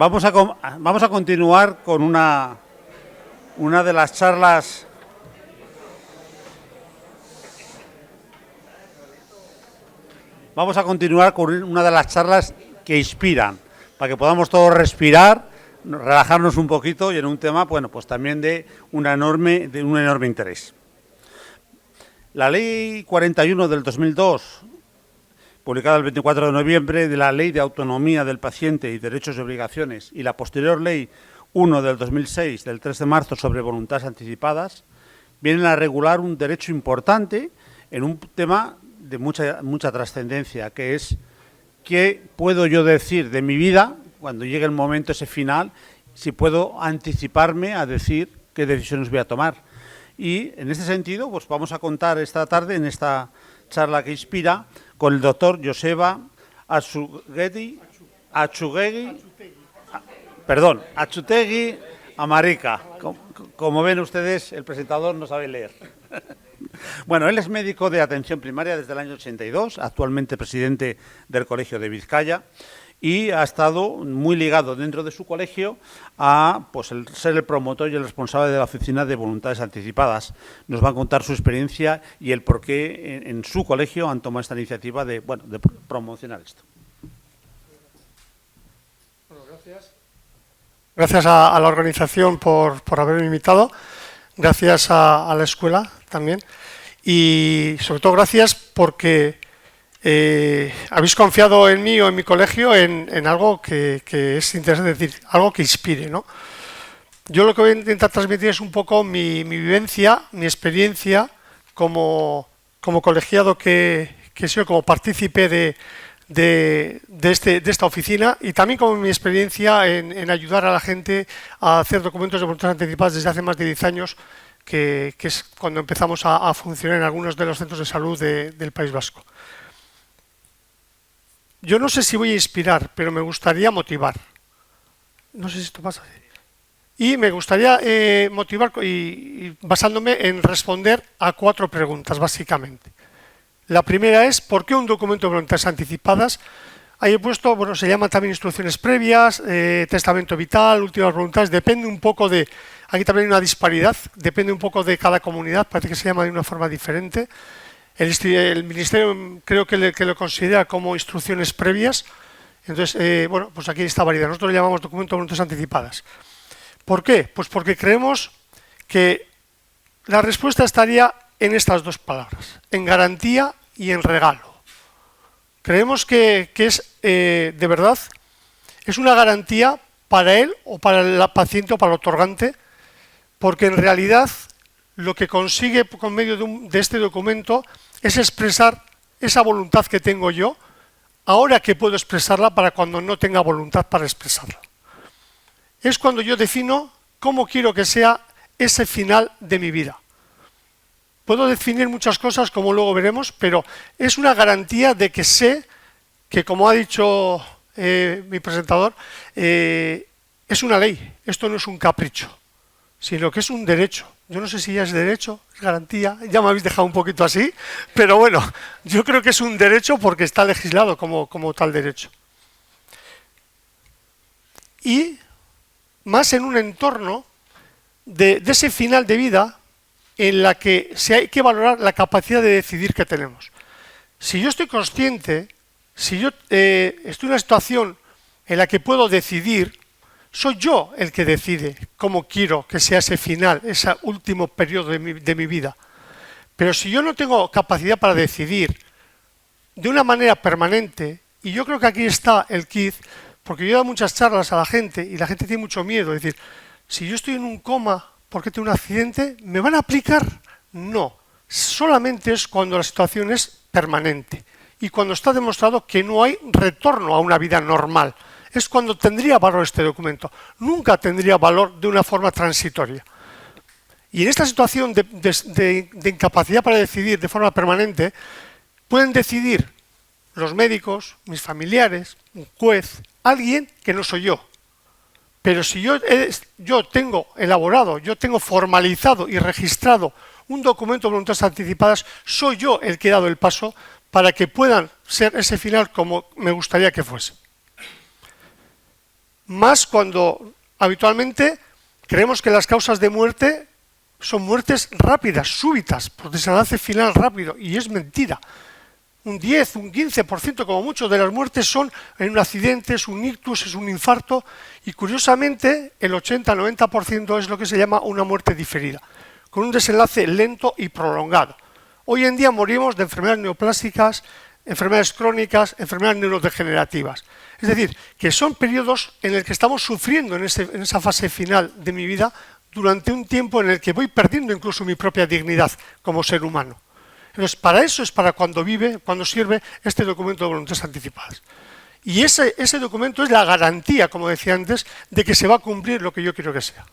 Vamos a continuar con una de las charlas que inspiran, para que podamos todos respirar, relajarnos un poquito y en un tema, bueno, pues también de un enorme interés. La Ley 41 del 2002, publicada el 24 de noviembre, de la Ley de Autonomía del Paciente y Derechos y Obligaciones, y la posterior Ley 1 del 2006, del 3 de marzo, sobre voluntades anticipadas, vienen a regular un derecho importante en un tema de mucha trascendencia, que es qué puedo yo decir de mi vida cuando llegue el momento ese final, si puedo anticiparme a decir qué decisiones voy a tomar. Y en este sentido, pues vamos a contar esta tarde, en esta charla que inspira, con el doctor Joseba Achutegui Amarica. Como ven ustedes, el presentador no sabe leer. Bueno, él es médico de atención primaria desde el año 82, actualmente presidente del Colegio de Vizcaya, y ha estado muy ligado dentro de su colegio a ser el promotor y el responsable de la oficina de voluntades anticipadas. Nos va a contar su experiencia y el por qué en su colegio han tomado esta iniciativa de promocionar esto. Bueno, gracias. Gracias a la organización por haberme invitado, gracias a la escuela también y sobre todo gracias porque habéis confiado en mí o en mi colegio en algo que es interesante, es decir, algo que inspire, ¿no? Yo lo que voy a intentar transmitir es un poco mi vivencia, mi experiencia como colegiado que he sido, como partícipe de esta oficina y también como mi experiencia en ayudar a la gente a hacer documentos de voluntades anticipadas desde hace más de 10 años, que es cuando empezamos a funcionar en algunos de los centros de salud del País Vasco. Yo no sé si voy a inspirar, pero me gustaría motivar. No sé si esto pasa. Y me gustaría motivar y basándome en responder a 4 preguntas, básicamente. La primera es, ¿por qué un documento de voluntades anticipadas? Ahí he puesto, bueno, se llaman también instrucciones previas, testamento vital, últimas voluntades, depende un poco de... Aquí también hay una disparidad, depende un poco de cada comunidad, parece que se llama de una forma diferente. El Ministerio creo que lo considera como instrucciones previas, entonces, bueno, pues aquí está variedad. Nosotros le llamamos documento de voluntades anticipadas. ¿Por qué? Pues porque creemos que la respuesta estaría en estas 2 palabras, en garantía y en regalo. Creemos que es, de verdad, es una garantía para él o para el paciente o para el otorgante, porque en realidad lo que consigue con medio de este documento es expresar esa voluntad que tengo yo, ahora que puedo expresarla para cuando no tenga voluntad para expresarla. Es cuando yo defino cómo quiero que sea ese final de mi vida. Puedo definir muchas cosas, como luego veremos, pero es una garantía de que sé que, como ha dicho mi presentador, es una ley, esto no es un capricho, sino que es un derecho. Yo no sé si ya es derecho, es garantía, ya me habéis dejado un poquito así, pero bueno, yo creo que es un derecho porque está legislado como tal derecho. Y más en un entorno de ese final de vida en la que hay que valorar la capacidad de decidir que tenemos. Si yo estoy consciente, si yo estoy en una situación en la que puedo decidir, soy yo el que decide cómo quiero que sea ese final, ese último periodo de mi vida. Pero si yo no tengo capacidad para decidir de una manera permanente, y yo creo que aquí está el kit, porque yo he dado muchas charlas a la gente y la gente tiene mucho miedo, es decir, si yo estoy en un coma porque tengo un accidente, ¿me van a aplicar? No, solamente es cuando la situación es permanente y cuando está demostrado que no hay retorno a una vida normal. Es cuando tendría valor este documento, nunca tendría valor de una forma transitoria. Y en esta situación de incapacidad para decidir de forma permanente, pueden decidir los médicos, mis familiares, un juez, alguien que no soy yo. Pero si yo tengo elaborado, yo tengo formalizado y registrado un documento de voluntades anticipadas, soy yo el que he dado el paso para que puedan ser ese final como me gustaría que fuese. más cuando habitualmente creemos que las causas de muerte son muertes rápidas, súbitas, por desenlace final rápido, y es mentira. Un 10, un 15% como mucho de las muertes son en un accidente, es un ictus, es un infarto, y curiosamente el 80-90% es lo que se llama una muerte diferida, con un desenlace lento y prolongado. Hoy en día morimos de enfermedades neoplásicas, enfermedades crónicas, enfermedades neurodegenerativas. Es decir, que son periodos en el que estamos sufriendo en esa fase final de mi vida durante un tiempo en el que voy perdiendo incluso mi propia dignidad como ser humano. Entonces, para eso es para cuando sirve este documento de voluntades anticipadas. Y ese documento es la garantía, como decía antes, de que se va a cumplir lo que yo quiero que sea.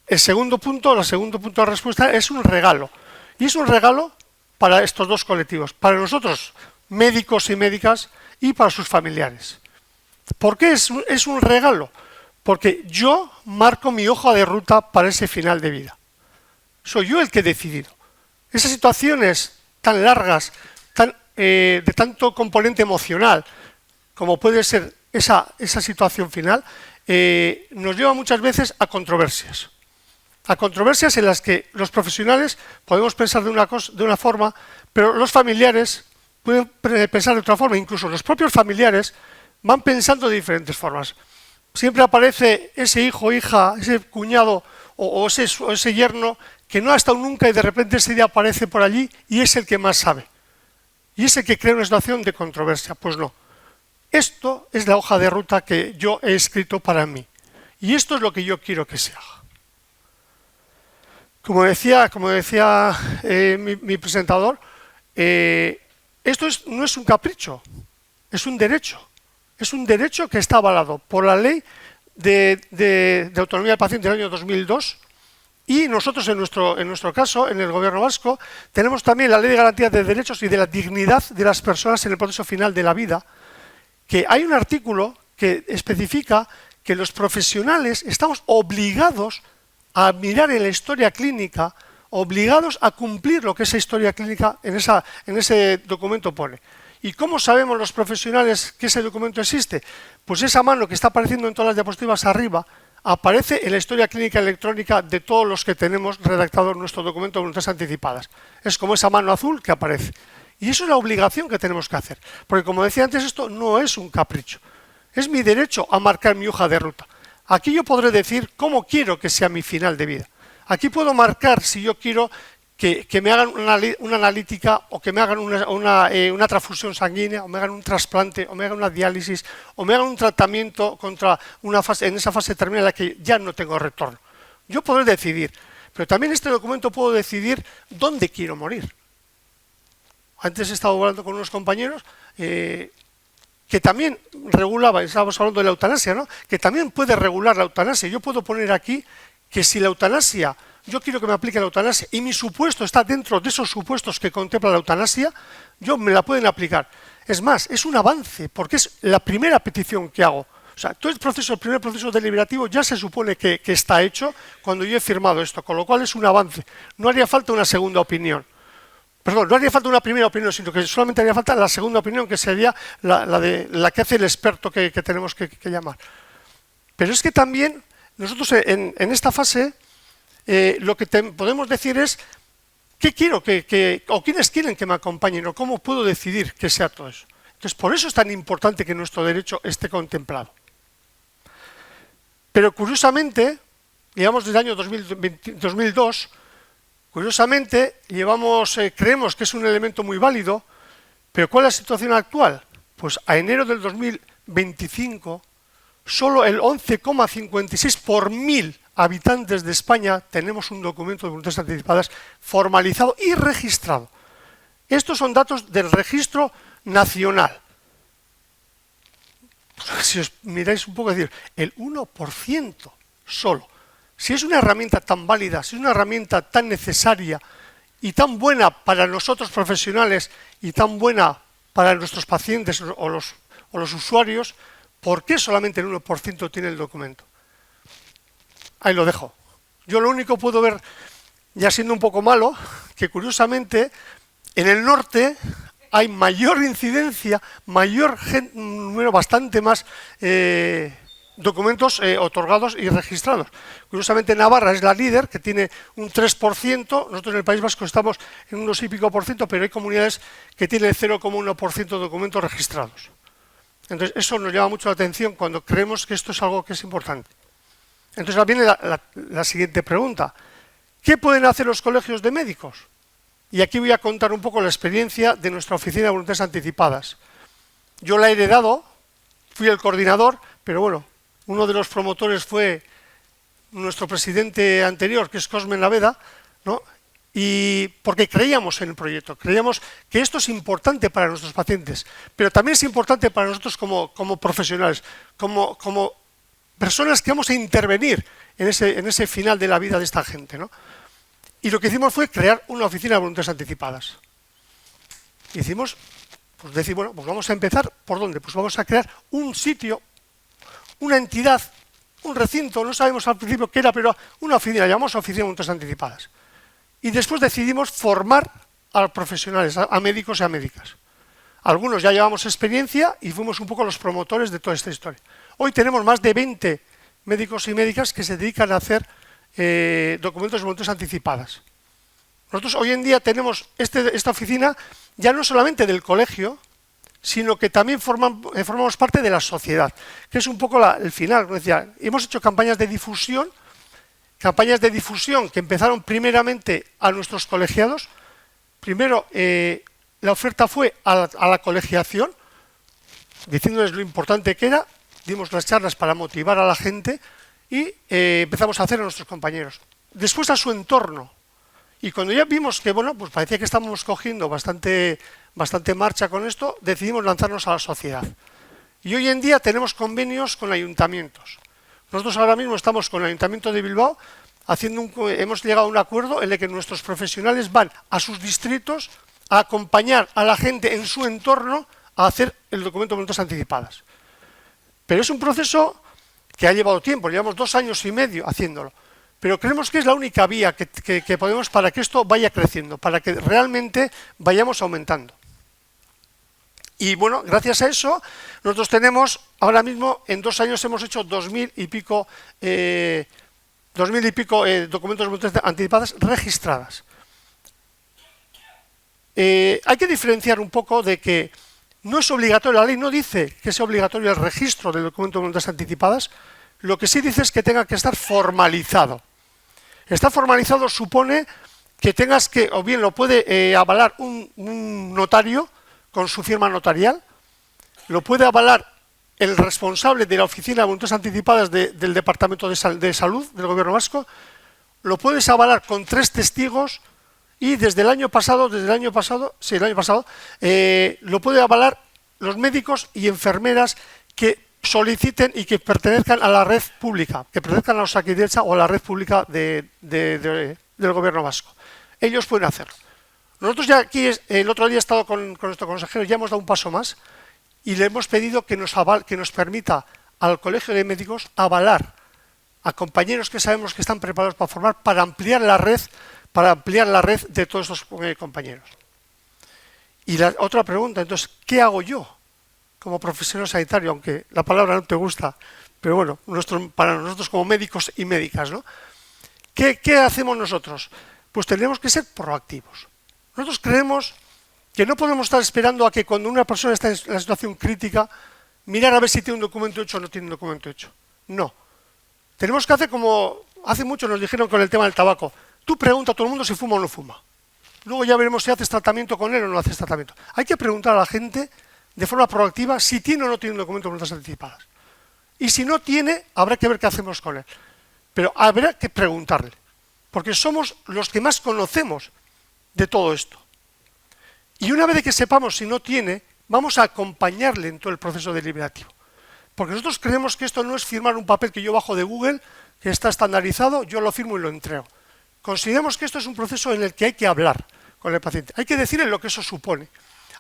El segundo punto de respuesta es un regalo. Y es un regalo para estos dos colectivos, para nosotros, médicos y médicas, y para sus familiares. ¿Por qué es un regalo? Porque yo marco mi hoja de ruta para ese final de vida. Soy yo el que he decidido. Esas situaciones tan largas, de tanto componente emocional, como puede ser esa situación final, nos lleva muchas veces a controversias. A controversias en las que los profesionales podemos pensar de una forma, pero los familiares pueden pensar de otra forma. Incluso los propios familiares van pensando de diferentes formas. Siempre aparece ese hijo, hija, ese cuñado o ese yerno que no ha estado nunca y de repente ese día aparece por allí y es el que más sabe. Y es el que crea una situación de controversia. Pues no. Esto es la hoja de ruta que yo he escrito para mí. Y esto es lo que yo quiero que se haga. Como decía mi presentador, esto no es un capricho, es un derecho. Es un derecho que está avalado por la Ley de Autonomía del Paciente del año 2002 y nosotros en nuestro caso, en el Gobierno vasco, tenemos también la Ley de Garantía de Derechos y de la Dignidad de las Personas en el Proceso Final de la Vida, que hay un artículo que especifica que los profesionales estamos obligados a mirar en la historia clínica, obligados a cumplir lo que esa historia clínica en ese documento pone. ¿Y cómo sabemos los profesionales que ese documento existe? Pues esa mano que está apareciendo en todas las diapositivas arriba aparece en la historia clínica electrónica de todos los que tenemos redactado nuestro documento de voluntades anticipadas. Es como esa mano azul que aparece. Y eso es la obligación que tenemos que hacer. Porque como decía antes, esto no es un capricho. Es mi derecho a marcar mi hoja de ruta. Aquí yo podré decir cómo quiero que sea mi final de vida. Aquí puedo marcar si yo quiero que me hagan una analítica o que me hagan una transfusión sanguínea o me hagan un trasplante o me hagan una diálisis o me hagan un tratamiento en esa fase terminal en la que ya no tengo retorno. Yo podré decidir, pero también este documento puedo decidir dónde quiero morir. Antes he estado hablando con unos compañeros que también regulaba, estábamos hablando de la eutanasia, ¿no? Que también puede regular la eutanasia. Yo puedo poner aquí que si la eutanasia, yo quiero que me aplique la eutanasia y mi supuesto está dentro de esos supuestos que contempla la eutanasia, me la pueden aplicar. Es más, es un avance, porque es la primera petición que hago. O sea, todo el primer proceso deliberativo ya se supone que está hecho cuando yo he firmado esto, con lo cual es un avance. No haría falta una segunda opinión. Perdón, no haría falta una primera opinión, sino que solamente haría falta la segunda opinión, que sería la que hace el experto que tenemos que llamar. Pero es que también nosotros en esta fase lo que podemos decir es qué quiero o quiénes quieren que me acompañen o cómo puedo decidir que sea todo eso. Entonces, por eso es tan importante que nuestro derecho esté contemplado. Pero curiosamente, llevamos desde el año 2002, curiosamente, creemos que es un elemento muy válido, pero ¿cuál es la situación actual? Pues a enero del 2025, solo el 11,56 por 1000 habitantes de España tenemos un documento de voluntades anticipadas formalizado y registrado. Estos son datos del registro nacional. Si os miráis un poco, es decir, el 1% solo. Si es una herramienta tan válida, si es una herramienta tan necesaria y tan buena para nosotros profesionales y tan buena para nuestros pacientes o los usuarios, ¿por qué solamente el 1% tiene el documento? Ahí lo dejo. Yo lo único puedo ver, ya siendo un poco malo, que curiosamente en el norte hay mayor incidencia, mayor gente, bastante más documentos otorgados y registrados. Curiosamente Navarra es la líder, que tiene un 3%, nosotros en el País Vasco estamos en unos y pico por ciento, pero hay comunidades que tienen el 0,1% de documentos registrados. Entonces eso nos llama mucho la atención cuando creemos que esto es algo que es importante. Entonces viene la siguiente pregunta. ¿Qué pueden hacer los colegios de médicos? Y aquí voy a contar un poco la experiencia de nuestra oficina de voluntades anticipadas. Yo la he heredado, fui el coordinador, pero bueno, uno de los promotores fue nuestro presidente anterior, que es Cosme Naveda, ¿no? Y porque creíamos en el proyecto, creíamos que esto es importante para nuestros pacientes, pero también es importante para nosotros como profesionales, como personas que vamos a intervenir en ese final de la vida de esta gente, ¿no? Y lo que hicimos fue crear una oficina de voluntades anticipadas. Hicimos, pues decir, bueno, pues vamos a empezar, ¿por dónde? Pues vamos a crear un sitio, una entidad, un recinto, no sabemos al principio qué era, pero una oficina, la llamamos Oficina de Voluntades Anticipadas. Y después decidimos formar a profesionales, a médicos y a médicas. Algunos ya llevamos experiencia y fuimos un poco los promotores de toda esta historia. Hoy tenemos más de 20 médicos y médicas que se dedican a hacer documentos de voluntades anticipadas. Nosotros hoy en día tenemos esta oficina ya no solamente del colegio, sino que también formamos parte de la sociedad, que es un poco el final. Como decía, hemos hecho campañas de difusión que empezaron primeramente a nuestros colegiados. Primero, la oferta fue a la colegiación, diciéndoles lo importante que era, dimos las charlas para motivar a la gente y empezamos a hacer a nuestros compañeros. Después a su entorno. Y cuando ya vimos que, bueno, pues parecía que estábamos cogiendo bastante marcha con esto, decidimos lanzarnos a la sociedad. Y hoy en día tenemos convenios con ayuntamientos. Nosotros ahora mismo estamos con el Ayuntamiento de Bilbao, hemos llegado a un acuerdo en el que nuestros profesionales van a sus distritos a acompañar a la gente en su entorno a hacer el documento de voluntades anticipadas. Pero es un proceso que ha llevado tiempo, llevamos 2 años y medio haciéndolo. Pero creemos que es la única vía que podemos para que esto vaya creciendo, para que realmente vayamos aumentando. Y bueno, gracias a eso, nosotros tenemos, ahora mismo, en 2 años hemos hecho 2.000 y pico documentos de voluntades anticipadas registradas. Hay que diferenciar un poco de que no es obligatorio, la ley no dice que sea obligatorio el registro del documento de voluntades anticipadas, lo que sí dice es que tenga que estar formalizado. Estar formalizado supone que tengas que, o bien lo puede avalar un notario con su firma notarial, lo puede avalar el responsable de la Oficina de Voluntades Anticipadas del Departamento de Salud del Gobierno Vasco, lo puedes avalar con 3 testigos y desde el año pasado, lo puede avalar los médicos y enfermeras que soliciten y que pertenezcan a la red pública, que pertenezcan a Osakidetza o a la red pública del Gobierno Vasco. Ellos pueden hacerlo. Nosotros ya aquí, el otro día he estado con nuestro consejero, ya hemos dado un paso más y le hemos pedido que nos permita al Colegio de Médicos avalar a compañeros que sabemos que están preparados para formar, para ampliar la red de todos estos compañeros. Y la otra pregunta, entonces, ¿qué hago yo como profesional sanitario? Aunque la palabra no te gusta, pero bueno, para nosotros como médicos y médicas, ¿no? ¿Qué hacemos nosotros? Pues tenemos que ser proactivos. Nosotros creemos que no podemos estar esperando a que cuando una persona está en la situación crítica, mirar a ver si tiene un documento hecho o no tiene un documento hecho. No. Tenemos que hacer como hace mucho nos dijeron con el tema del tabaco. Tú pregunta a todo el mundo si fuma o no fuma. Luego ya veremos si haces tratamiento con él o no haces tratamiento. Hay que preguntar a la gente de forma proactiva si tiene o no tiene un documento de voluntades anticipadas. Y si no tiene, habrá que ver qué hacemos con él. Pero habrá que preguntarle, porque somos los que más conocemos de todo esto. Y una vez que sepamos si no tiene, vamos a acompañarle en todo el proceso deliberativo. Porque nosotros creemos que esto no es firmar un papel que yo bajo de Google, que está estandarizado, yo lo firmo y lo entrego. Consideramos que esto es un proceso en el que hay que hablar con el paciente. Hay que decirle lo que eso supone.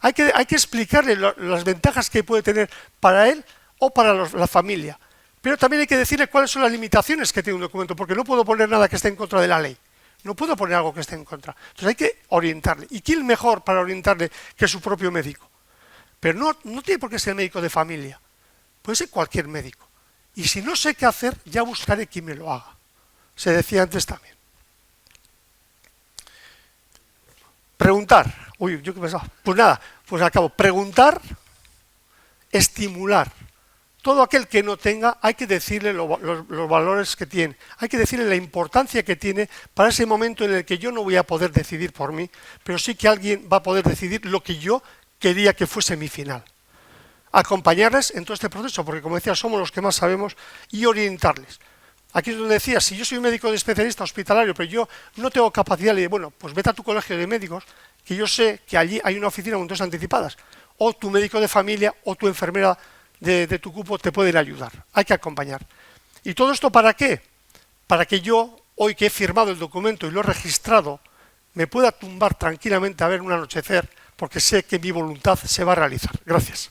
Hay que explicarle las ventajas que puede tener para él o para la familia. Pero también hay que decirle cuáles son las limitaciones que tiene un documento, porque no puedo poner nada que esté en contra de la ley. No puedo poner algo que esté en contra. Entonces hay que orientarle. ¿Y quién mejor para orientarle que su propio médico? Pero no tiene por qué ser médico de familia. Puede ser cualquier médico. Y si no sé qué hacer, ya buscaré quien me lo haga. Se decía antes también. Preguntar. Uy, ¿yo qué pensaba? Pues nada, pues acabo. Preguntar, estimular. Todo aquel que no tenga, hay que decirle los valores que tiene, hay que decirle la importancia que tiene para ese momento en el que yo no voy a poder decidir por mí, pero sí que alguien va a poder decidir lo que yo quería que fuese mi final. Acompañarles en todo este proceso, porque como decía, somos los que más sabemos, y orientarles. Aquí es donde decía, si yo soy un médico de especialista hospitalario, pero yo no tengo capacidad, le digo, bueno, pues vete a tu colegio de médicos, que yo sé que allí hay una oficina con 2 anticipadas, o tu médico de familia, o tu enfermera de tu cupo te pueden ayudar. Hay que acompañar. ¿Y todo esto para qué? Para que yo, hoy que he firmado el documento y lo he registrado, me pueda tumbar tranquilamente a ver un anochecer, porque sé que mi voluntad se va a realizar. Gracias.